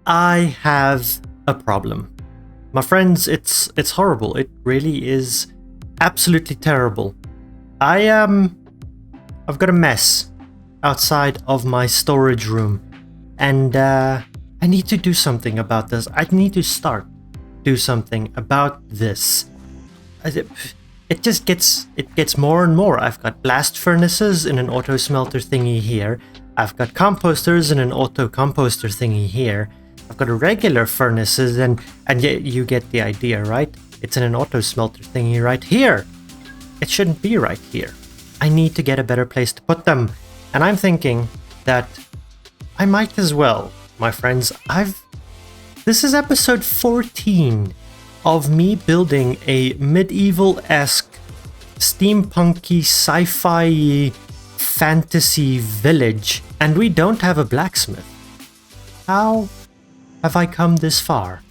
I have a problem. My friends, it's horrible. It really is absolutely terrible. I've got a mess outside of my storage room, and I need to do something about this. I need to do something about this. It just gets more and more. I've got blast furnaces in an auto smelter thingy here. I've got composters in an auto composter thingy here. I've got a regular furnaces and yet you get the idea, right? It's in an auto smelter thingy right here. It shouldn't be right here. I need to get a better place to put them. And I'm thinking that I might as well, my friends. This is episode 14 of me building a medieval-esque, steampunky, sci-fi fantasy village, and we don't have a blacksmith. How have I come this far?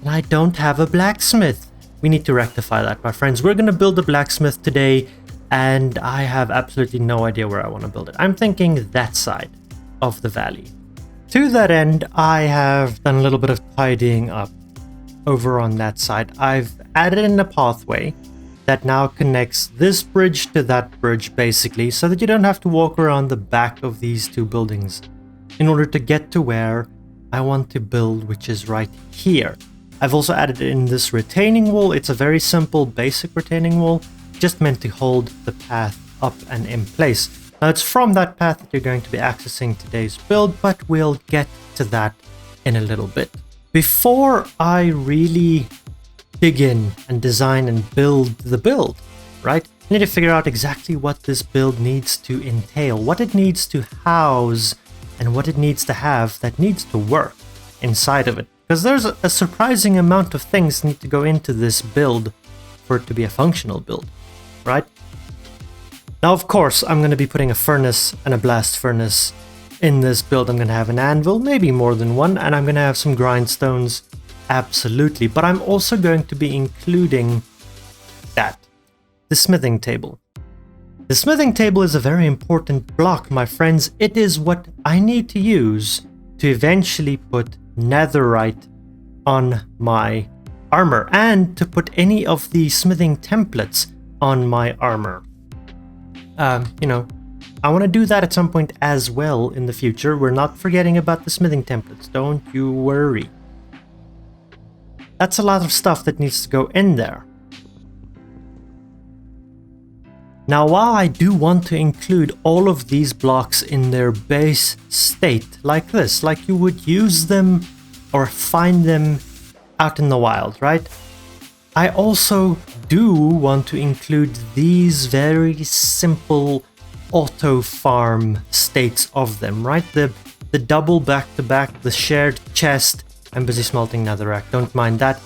And I don't have a blacksmith. We need to rectify that, my friends. We're gonna build a blacksmith today, and I have absolutely no idea where I want to build it. I'm thinking that side of the valley. To that end, I have done a little bit of tidying up over on that side. I've added in a pathway that now connects this bridge to that bridge, basically, so that you don't have to walk around the back of these two buildings in order to get to where I want to build, which is right here. I've also added in this retaining wall. It's a very simple, basic retaining wall, just meant to hold the path up and in place. Now, it's from that path that you're going to be accessing today's build, but we'll get to that in a little bit. Before I really dig in and design and build the build, right? I need to figure out exactly what this build needs to entail, what it needs to house, and what it needs to have that needs to work inside of it. Because there's a surprising amount of things that need to go into this build for it to be a functional build, right? Now, of course, I'm going to be putting a furnace and a blast furnace in this build. I'm going to have an anvil, maybe more than one, and I'm going to have some grindstones, absolutely. But I'm also going to be including the smithing table. The smithing table is a very important block, my friends. It is what I need to use to eventually put netherite on my armor and to put any of the smithing templates on my armor. I want to do that at some point as well in the future. We're not forgetting about the smithing templates, don't you worry. That's a lot of stuff that needs to go in there. Now, while I do want to include all of these blocks in their base state, like this, like you would use them or find them out in the wild, right? I also do want to include these very simple auto farm states of them, right? The double back-to-back, the shared chest. I'm busy smelting netherrack, don't mind that.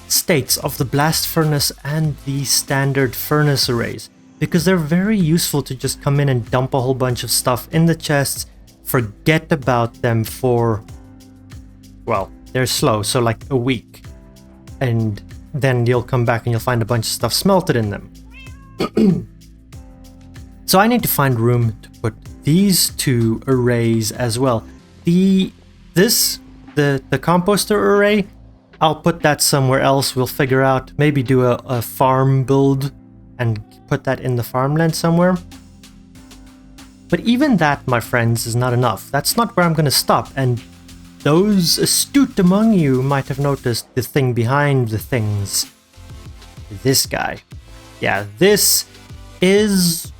States of the blast furnace and the standard furnace arrays, because they're very useful to just come in and dump a whole bunch of stuff in the chests, forget about them for, well, they're slow, so like a week, and then you'll come back and you'll find a bunch of stuff smelted in them. So I need to find room to put these two arrays as well. The composter array, I'll put that somewhere else. We'll figure out, maybe do a farm build and put that in the farmland somewhere. But even that, my friends, is not enough. That's not where I'm going to stop. And those astute among you might have noticed the thing behind the things. This guy. Yeah, this is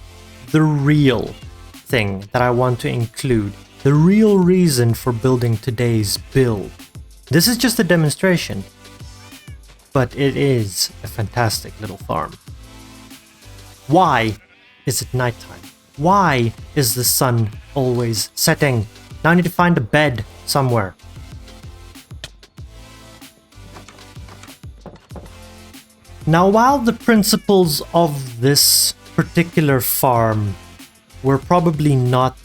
the real thing that I want to include. The real reason for building today's build. This is just a demonstration, but it is a fantastic little farm. Why is it nighttime? Why is the sun always setting? Now I need to find a bed somewhere. Now, while the principles of this particular farm were probably not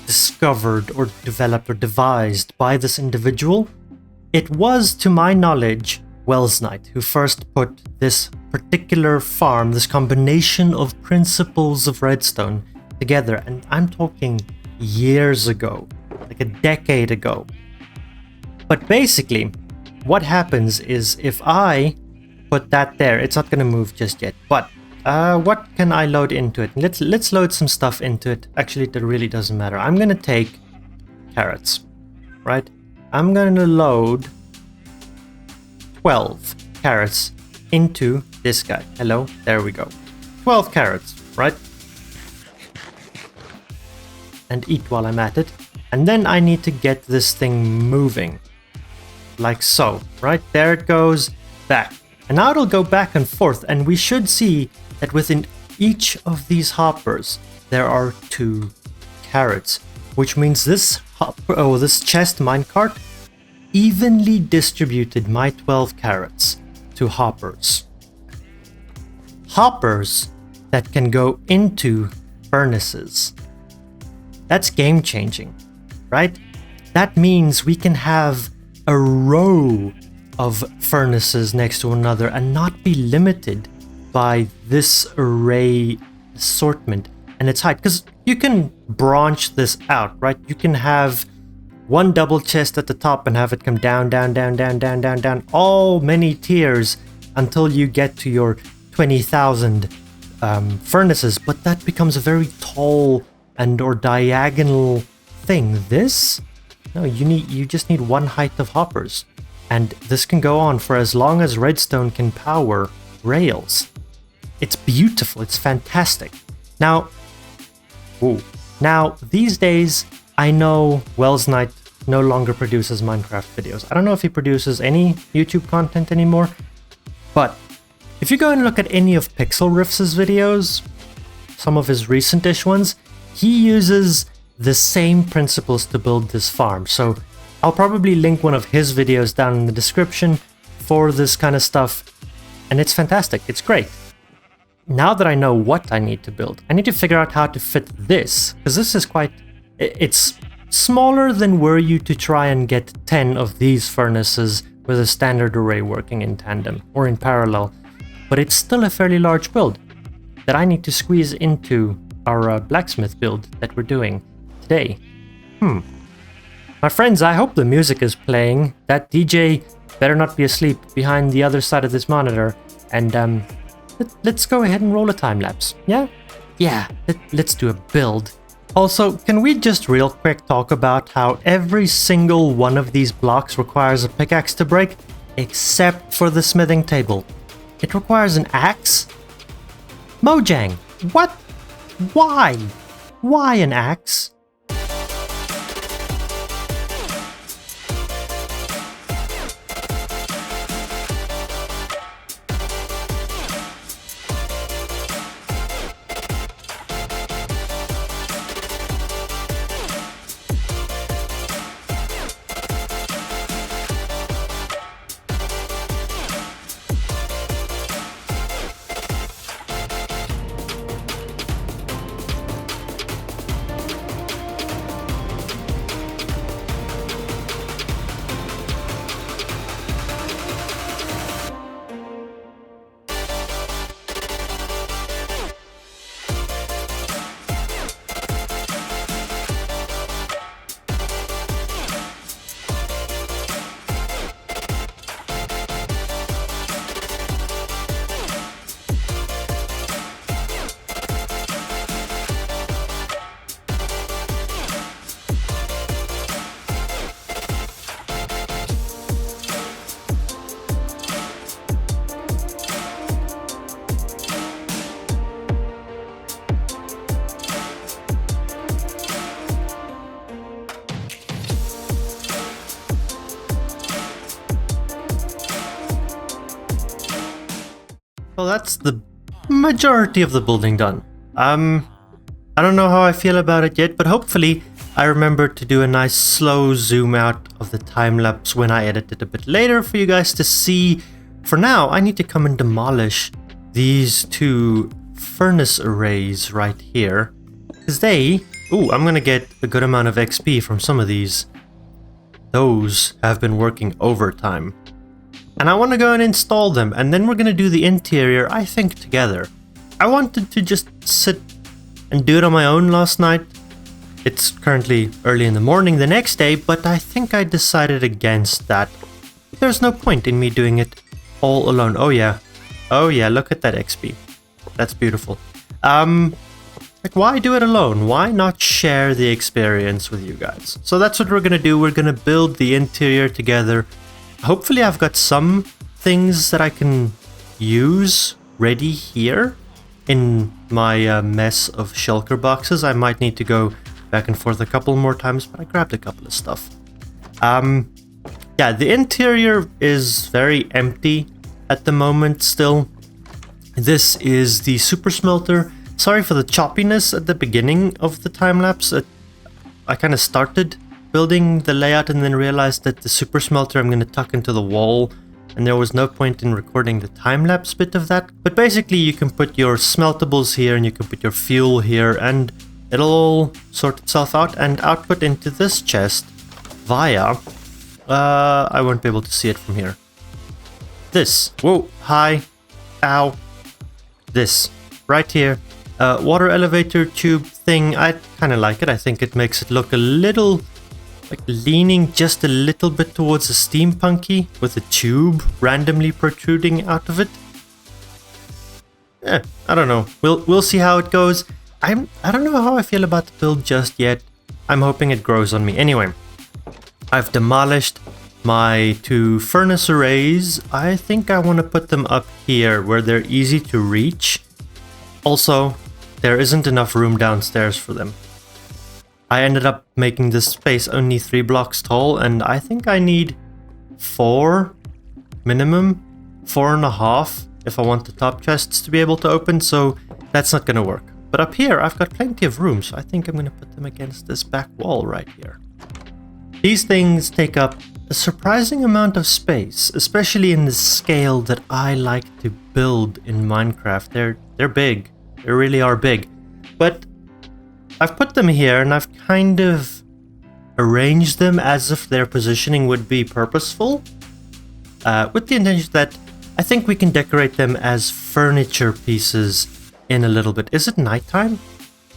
discovered or developed or devised by this individual, it was, to my knowledge, Wells Knight who first put this particular farm, this combination of principles of redstone together, and I'm talking years ago, like a decade ago. But basically, what happens is if I put that there, it's not going to move just yet. But what can I load into it? Let's load some stuff into it. Actually, that really doesn't matter. I'm going to take carrots, right? I'm going to load 12 carrots into this guy. Hello, there we go. 12 carrots, right? And eat while I'm at it. And then I need to get this thing moving. Like so, right? There it goes, back. And now it'll go back and forth, and we should see that within each of these hoppers, there are 2 carrots, which means this chest minecart evenly distributed my 12 carrots to hoppers. Hoppers that can go into furnaces. That's game changing, right? That means we can have a row of furnaces next to another and not be limited by this array assortment and its height, because you can branch this out, right? You can have one double chest at the top and have it come down, down, down, down, down, down, down, all many tiers until you get to your 20,000 furnaces, but that becomes a very tall and or diagonal thing. This, no, you just need one height of hoppers, and this can go on for as long as redstone can power rails. It's beautiful, it's fantastic. Now these days I know Wells Knight no longer produces Minecraft videos. I don't know if he produces any YouTube content anymore, but if you go and look at any of Pixel Riff's videos, some of his recent-ish ones, he uses the same principles to build this farm. So I'll probably link one of his videos down in the description for this kind of stuff, and it's fantastic, it's great. Now that I know what I need to build, I need to figure out how to fit this, because this is it's smaller than were you to try and get 10 of these furnaces with a standard array working in tandem or in parallel, but it's still a fairly large build that I need to squeeze into our blacksmith build that we're doing today. My friends, I hope the music is playing. That DJ better not be asleep behind the other side of this monitor, and let's go ahead and roll a time lapse. Yeah, let's do a build. Also, can we just real quick talk about how every single one of these blocks requires a pickaxe to break, except for the smithing table. It requires an axe? Mojang, what? Why? Why an axe? Well, that's the majority of the building done. I don't know how I feel about it yet, but hopefully I remember to do a nice slow zoom out of the time lapse when I edit it a bit later for you guys to see. For now, I need to come and demolish these 2 furnace arrays right here, because I'm gonna get a good amount of XP from some of these. Those have been working overtime. And I want to go and install them, and then we're going to do the interior, I think, together. I wanted to just sit and do it on my own last night, It's currently early in the morning the next day, but I think I decided against that. There's no point in me doing it all alone. Oh yeah, look at that XP. That's beautiful. Like, why do it alone? Why not share the experience with you guys? So that's what we're gonna do. We're gonna build the interior together. Hopefully I've got some things that I can use ready here in my mess of shulker boxes. I might need to go back and forth a couple more times, but I grabbed a couple of stuff. Yeah, the interior is very empty at the moment still. This is the super smelter. Sorry for the choppiness at the beginning of the time-lapse. I kind of started building the layout and then realized that the super smelter I'm going to tuck into the wall, and there was no point in recording the time-lapse bit of that. But basically you can put your smeltables here and you can put your fuel here and it'll all sort itself out and output into this chest via... I won't be able to see it from here. This. Whoa, hi, ow. This, right here. Water elevator tube thing. I kind of like it. I think it makes it look a little, like, leaning just a little bit towards a steampunky with a tube randomly protruding out of it. I don't know. We'll see how it goes. I don't know how I feel about the build just yet. I'm hoping it grows on me. Anyway, I've demolished my 2 furnace arrays. I think I want to put them up here where they're easy to reach. Also, there isn't enough room downstairs for them. I ended up making this space only 3 blocks tall, and I think I need 4 minimum, 4.5 if I want the top chests to be able to open, so that's not gonna work. But up here, I've got plenty of room, so I think I'm gonna put them against this back wall right here. These things take up a surprising amount of space, especially in the scale that I like to build in Minecraft. They're big. They really are big. But I've put them here and I've kind of arranged them as if their positioning would be purposeful, with the intention that I think we can decorate them as furniture pieces in a little bit. Is it nighttime?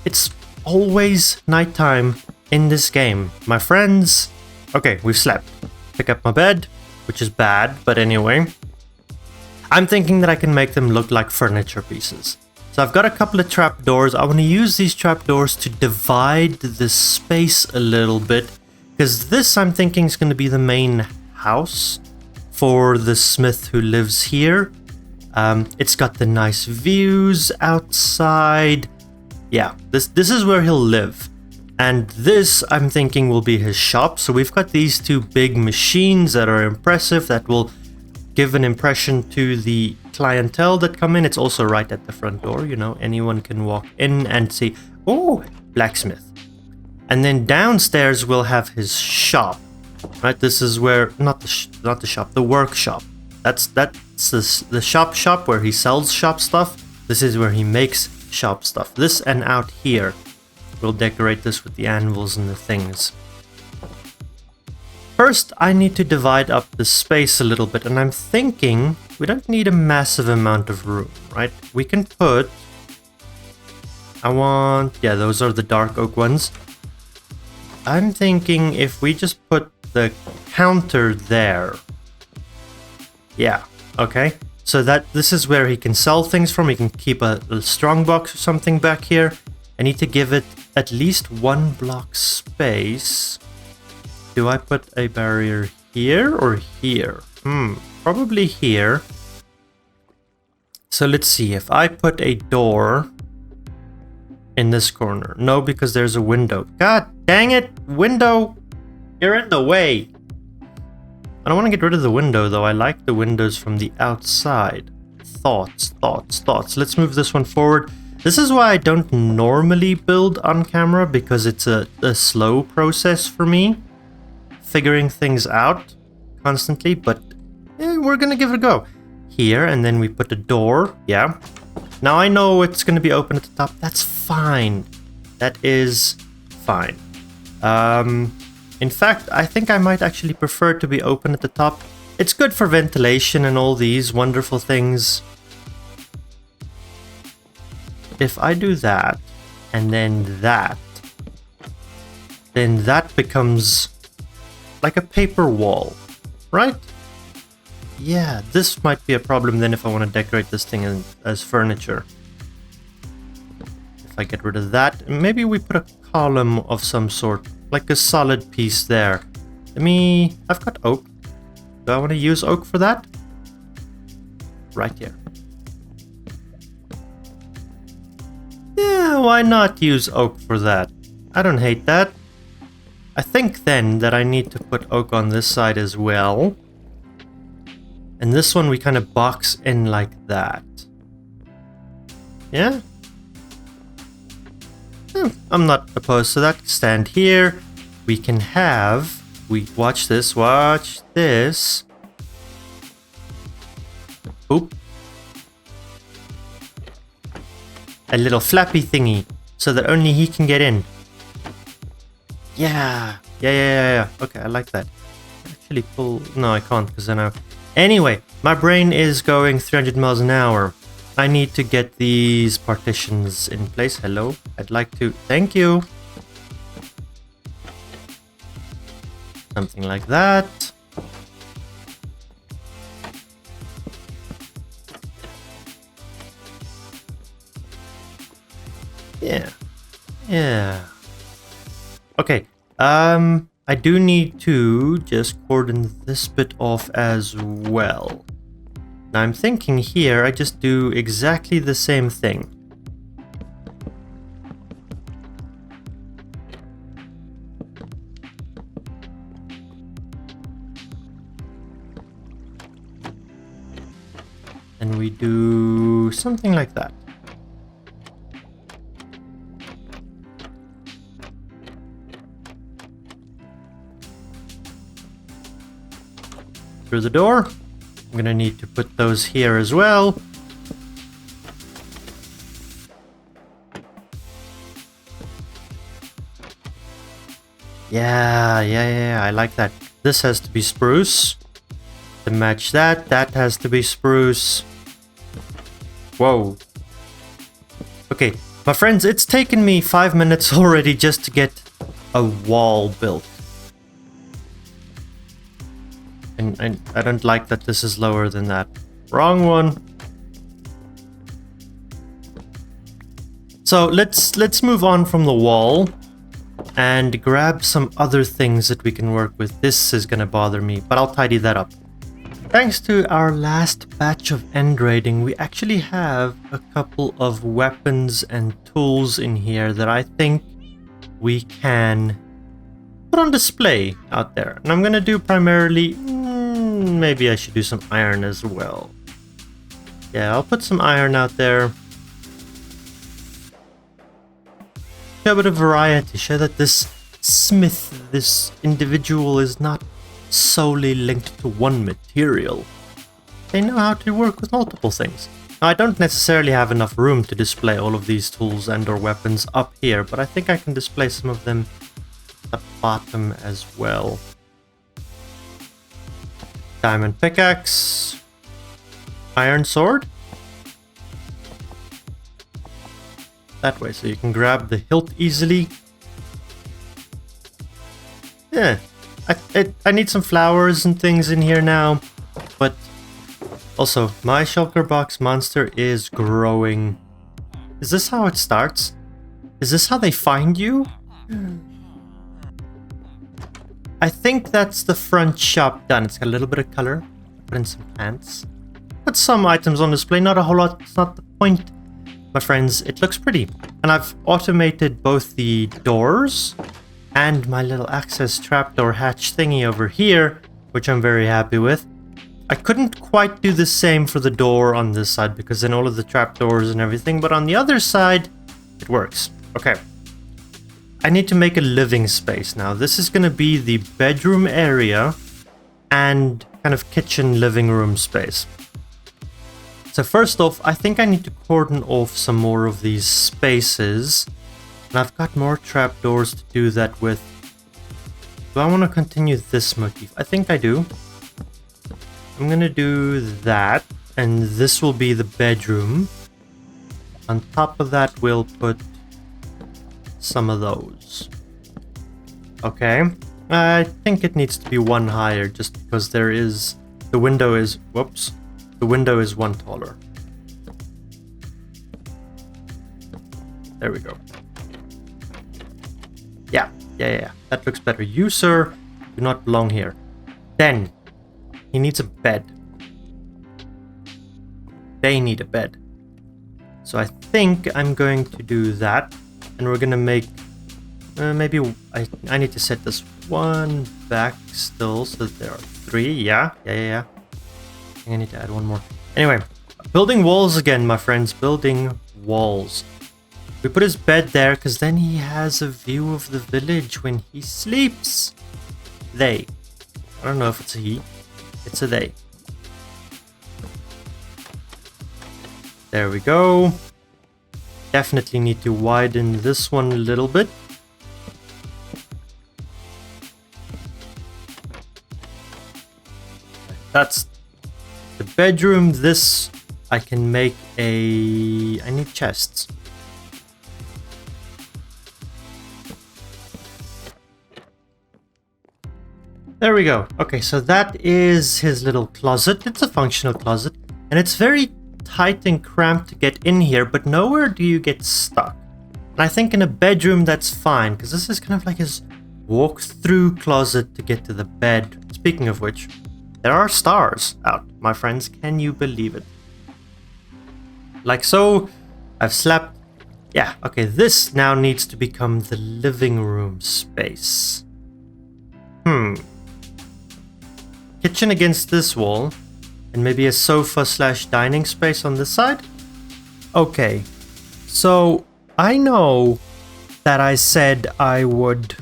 It's always nighttime in this game, my friends. Okay, we've slept. Pick up my bed, which is bad, but anyway. I'm thinking that I can make them look like furniture pieces. So I've got a couple of trapdoors. I want to use these trapdoors to divide the space a little bit, because this, I'm thinking, is going to be the main house for the smith who lives here. It's got the nice views outside. Yeah, this is where he'll live. And this, I'm thinking, will be his shop. So we've got these 2 big machines that are impressive, that will give an impression to the clientele that come in. It's also right at the front door, you know, anyone can walk in and see, oh, blacksmith. And then downstairs we'll have his shop. Right, this is where, not the shop, the workshop. That's the shop where he sells shop stuff. This is where he makes shop stuff. This and out here. We'll decorate this with the anvils and the things. First, I need to divide up the space a little bit, and I'm thinking we don't need a massive amount of room, right? We can put... yeah, those are the dark oak ones. I'm thinking if we just put the counter there. Yeah, okay. So that this is where he can sell things from. He can keep a strong box or something back here. I need to give it at least 1 block space. Do I put a barrier here or here? Probably here. So let's see, if I put a door in this corner. No, because there's a window. God dang it, window! You're in the way! I don't want to get rid of the window though. I like the windows from the outside. Thoughts. Let's move this one forward. This is why I don't normally build on camera, because it's a slow process for me, figuring things out constantly, but we're gonna give it a go. Here, and then we put a door, yeah. Now I know it's gonna be open at the top, that's fine. That is fine. In fact, I think I might actually prefer to be open at the top. It's good for ventilation and all these wonderful things. If I do that, and then that, then that becomes like a paper wall, right? Yeah, this might be a problem then if I want to decorate this thing as furniture. If I get rid of that, maybe we put a column of some sort, like a solid piece there. I've got oak. Do I want to use oak for that? Right here. Yeah, why not use oak for that? I don't hate that. I think then that I need to put oak on this side as well. And this one we kind of box in like that. Yeah? I'm not opposed to that. Stand here. We can have... watch this. Oop. A little flappy thingy, so that only he can get in. Yeah. Okay, I like that. Actually pull... No, I can't, because then I... Anyway, my brain is going 300 miles an hour. I need to get these partitions in place. Hello? I'd like to... Thank you! Something like that. Yeah. Okay. I do need to just cordon this bit off as well. Now I'm thinking here I just do exactly the same thing. And we do something like that. Through the door. I'm gonna need to put those here as well. Yeah, I like that. This has to be spruce. To match that, that has to be spruce. Whoa. Okay, my friends, it's taken me 5 minutes already just to get a wall built. And I don't like that this is lower than that. Wrong one. So let's move on from the wall and grab some other things that we can work with. This is gonna bother me, but I'll tidy that up. Thanks to our last batch of end raiding, we actually have a couple of weapons and tools in here that I think we can put on display out there. And I'm gonna do primarily... maybe I should do some iron as well. Yeah, I'll put some iron out there. Show a bit of variety. Show that this smith, this individual, is not solely linked to one material. They know how to work with multiple things. Now, I don't necessarily have enough room to display all of these tools and or weapons up here, but I think I can display some of them at the bottom as well. Diamond pickaxe. Iron sword. That way, so you can grab the hilt easily. Yeah. I need some flowers and things in here now. But also, my shulker box monster is growing. Is this how it starts? Is this how they find you? I think that's the front shop done. It's got a little bit of color. Put in some plants. Put some items on display. Not a whole lot. It's not the point. My friends, it looks pretty. And I've automated both the doors and my little access trapdoor hatch thingy over here, which I'm very happy with. I couldn't quite do the same for the door on this side because then all of the trapdoors and everything, but on the other side, it works. Okay. I need to make a living space now. This is going to be the bedroom area and kind of kitchen living room space. So first off, I think I need to cordon off some more of these spaces. And I've got more trapdoors to do that with. Do I want to continue this motif? I think I do. I'm going to do that. And this will be the bedroom. On top of that, we'll put some of those. Okay. I think it needs to be one higher just because there is... The window is... Whoops. The window is one taller. There we go. Yeah. That looks better. You, sir, do not belong here. Then, he needs a bed. They need a bed. So I think I'm going to do that. And we're going to make... maybe I need to set this one back still so that there are 3. Yeah. I think I need to add one more. Anyway, building walls again, my friends. Building walls. We put his bed there because then he has a view of the village when he sleeps. They. I don't know if it's a he. It's a they. There we go. Definitely need to widen this one a little bit. That's the bedroom. This I can make a... I need chests. There we go. Okay, so that is his little closet. It's a functional closet. And it's very tight and cramped to get in here, but nowhere do you get stuck. And I think in a bedroom that's fine, because this is kind of like his walk-through closet to get to the bed. Speaking of which, there are stars out, my friends. Can you believe it? Like so, I've slept. Yeah, okay, this now needs to become the living room space. Kitchen against this wall, and maybe a sofa/dining space on this side? Okay, so I know that I said I would,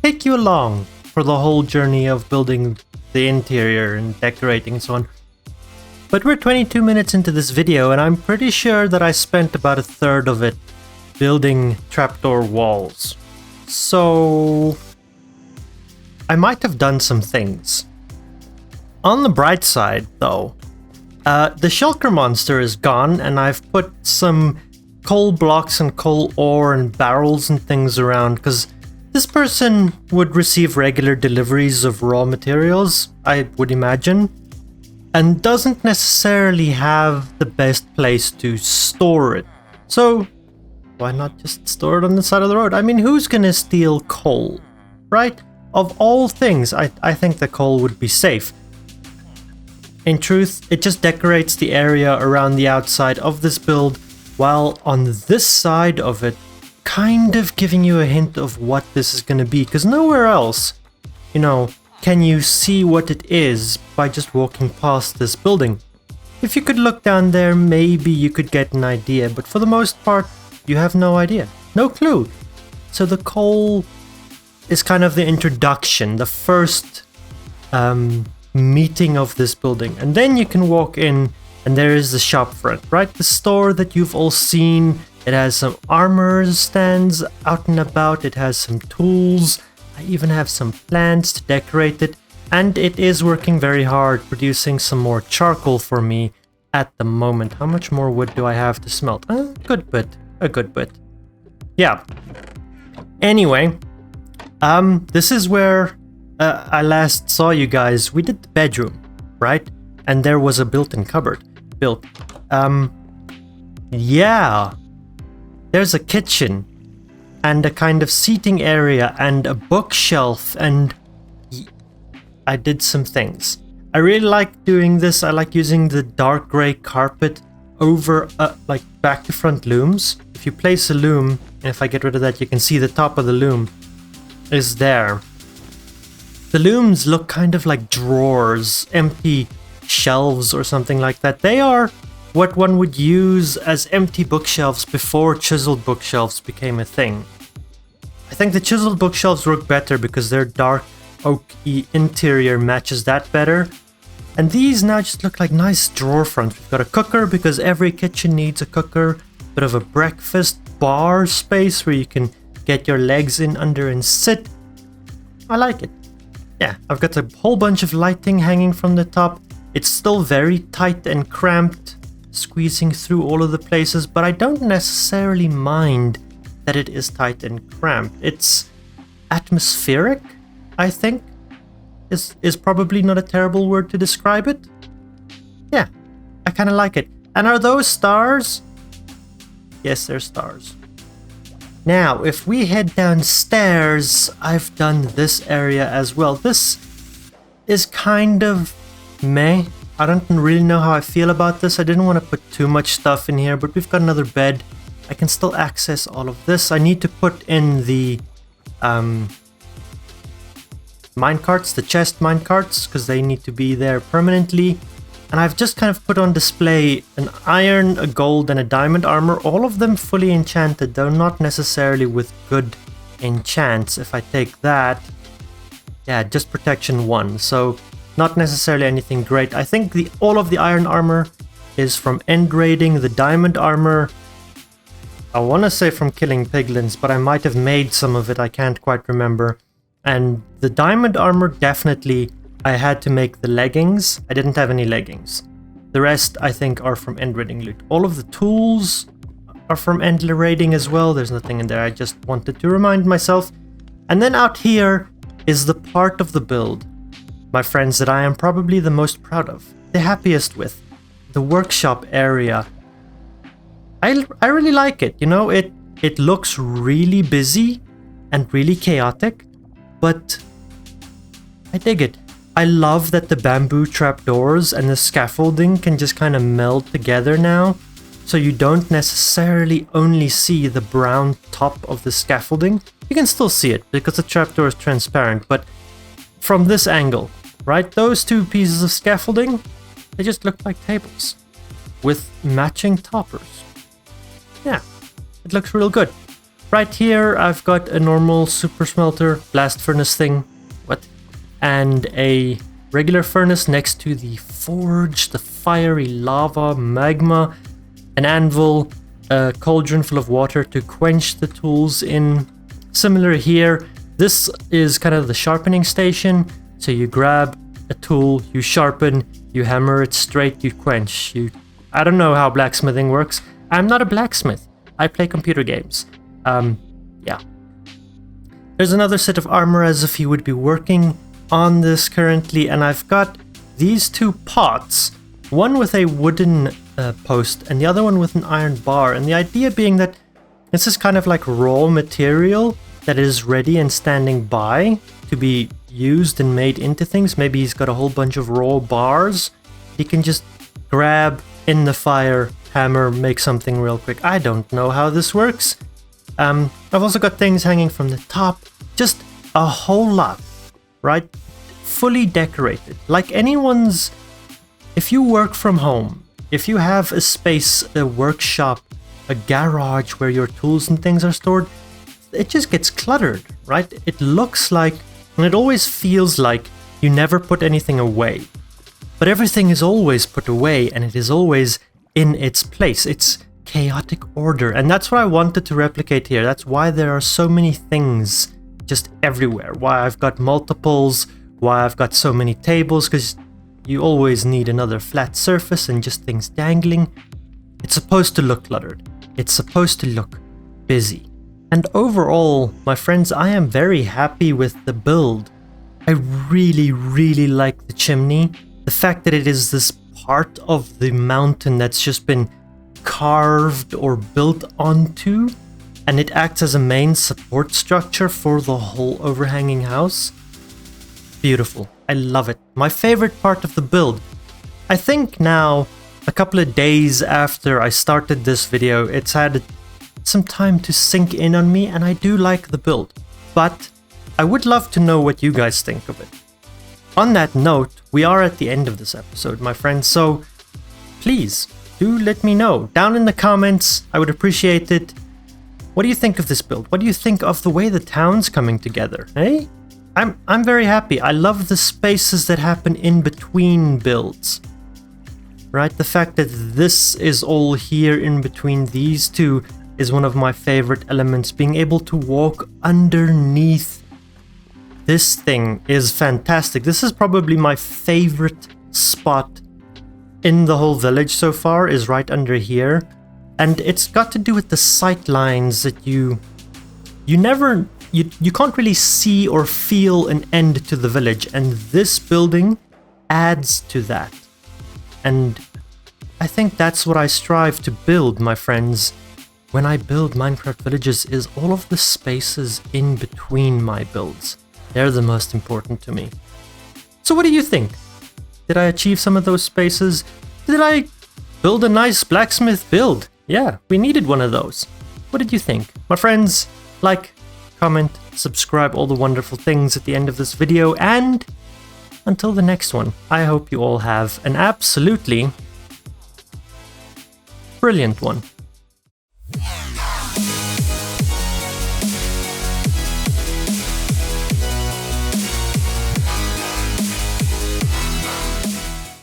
take you along for the whole journey of building the interior and decorating and so on. But we're 22 minutes into this video, and I'm pretty sure that I spent about a third of it building trapdoor walls. So I might have done some things. On the bright side, though, the shulker monster is gone, and I've put some coal blocks and coal ore and barrels and things around, because this person would receive regular deliveries of raw materials, I would imagine, and doesn't necessarily have the best place to store it. So why not just store it on the side of the road? I mean, who's gonna steal coal, right? Of all things, I think the coal would be safe. In truth, it just decorates the area around the outside of this build, while on this side of it, kind of giving you a hint of what this is going to be, because nowhere else, can you see what it is by just walking past this building. If you could look down there, maybe you could get an idea, but for the most part, you have no idea. No clue. So the coal is kind of the introduction, the first meeting of this building. And then you can walk in and there is the shop front, right? The store that you've all seen. It has some armor stands out and about. It has some tools. I even have some plants to decorate it. And it is working very hard producing some more charcoal for me at the moment. How much more wood do I have to smelt? A good bit. Yeah. Anyway, this is where I last saw you guys. We did the bedroom, right? And there was a built-in cupboard built. Yeah. There's a kitchen and a kind of seating area and a bookshelf, and I did some things. I really like doing this. I like using the dark gray carpet over like back to front looms. If you place a loom, and if I get rid of that, you can see the top of the loom is there. The looms look kind of like drawers, empty shelves or something like that. They are what one would use as empty bookshelves before chiseled bookshelves became a thing. I think the chiseled bookshelves work better because their dark oaky interior matches that better. And these now just look like nice drawer fronts. We've got a cooker because every kitchen needs a cooker. Bit of a breakfast bar space where you can get your legs in under and sit. I like it. Yeah, I've got a whole bunch of lighting hanging from the top. It's still very tight and cramped, squeezing through all of the places, but I don't necessarily mind that it is tight and cramped. It's atmospheric, I think, is probably not a terrible word to describe it. Yeah, I kind of like it. And are those stars? Yes, they're stars. Now, if we head downstairs, I've done this area as well. This is kind of meh. I don't really know how I feel about this. I didn't want to put too much stuff in here, but we've got another bed. I can still access all of this. I need to put in the minecarts, the chest minecarts, because they need to be there permanently. And I've just kind of put on display an iron, a gold, and a diamond armor. All of them fully enchanted, though not necessarily with good enchants. If I take that, yeah, just protection 1. So not necessarily anything great. I think all of the iron armor is from end raiding. The diamond armor, I want to say from killing piglins, but I might have made some of it. I can't quite remember. And the diamond armor, definitely, I had to make the leggings. I didn't have any leggings. The rest, I think, are from end raiding loot. All of the tools are from end raiding as well. There's nothing in there. I just wanted to remind myself. And then out here is the part of the build, my friends, that I am probably the most proud of, the happiest with, the workshop area. I really like it. You know, it looks really busy and really chaotic, but I dig it. I love that the bamboo trapdoors and the scaffolding can just kind of meld together now, so you don't necessarily only see the brown top of the scaffolding. You can still see it because the trapdoor is transparent, but from this angle, right, those two pieces of scaffolding, they just look like tables with matching toppers. Yeah, it looks real good. Right here, I've got a normal super smelter blast furnace thing. And a regular furnace next to the forge, the fiery lava magma, an anvil, a cauldron full of water to quench the tools in. Similar here, this is kind of the sharpening station. So you grab a tool, you sharpen, you hammer it straight, you quench. I don't know how blacksmithing works. I'm not a blacksmith. I play computer games. Yeah. There's another set of armor as if you would be working on this currently, and I've got these two pots, one with a wooden post and the other one with an iron bar, and the idea being that this is kind of like raw material that is ready and standing by to be used and made into things. Maybe he's got a whole bunch of raw bars he can just grab in the fire, hammer, make something real quick. I don't know how this works. I've also got things hanging from the top, just a whole lot, right? Fully decorated. Like anyone's, if you work from home, if you have a space, a workshop, a garage where your tools and things are stored, it just gets cluttered, right? It looks like, and it always feels like you never put anything away. But everything is always put away and it is always in its place. It's chaotic order, and that's what I wanted to replicate here. That's why there are so many things just everywhere, why I've got multiples, why I've got so many tables, because you always need another flat surface and just things dangling. It's supposed to look cluttered. It's supposed to look busy. And overall, my friends, I am very happy with the build. I really, really like the chimney. The fact that it is this part of the mountain that's just been carved or built onto, and it acts as a main support structure for the whole overhanging house. Beautiful. I love it. My favorite part of the build. I think now, a couple of days after I started this video, it's had some time to sink in on me, and I do like the build. But I would love to know what you guys think of it. On that note, we are at the end of this episode, my friends, so please do let me know down in the comments. I would appreciate it. What do you think of this build? What do you think of the way the town's coming together? Hey? I'm very happy. I love the spaces that happen in between builds. Right? The fact that this is all here in between these two is one of my favorite elements. Being able to walk underneath this thing is fantastic. This is probably my favorite spot in the whole village so far, is right under here. And it's got to do with the sight lines that you you can't really see or feel an end to the village, and this building adds to that. And I think that's what I strive to build, my friends. When I build Minecraft villages, is all of the spaces in between my builds. They're the most important to me. So what do you think? Did I achieve some of those spaces? Did I build a nice blacksmith build? Yeah, we needed one of those. What did you think? My friends, like, comment, subscribe, all the wonderful things at the end of this video, and until the next one, I hope you all have an absolutely brilliant one.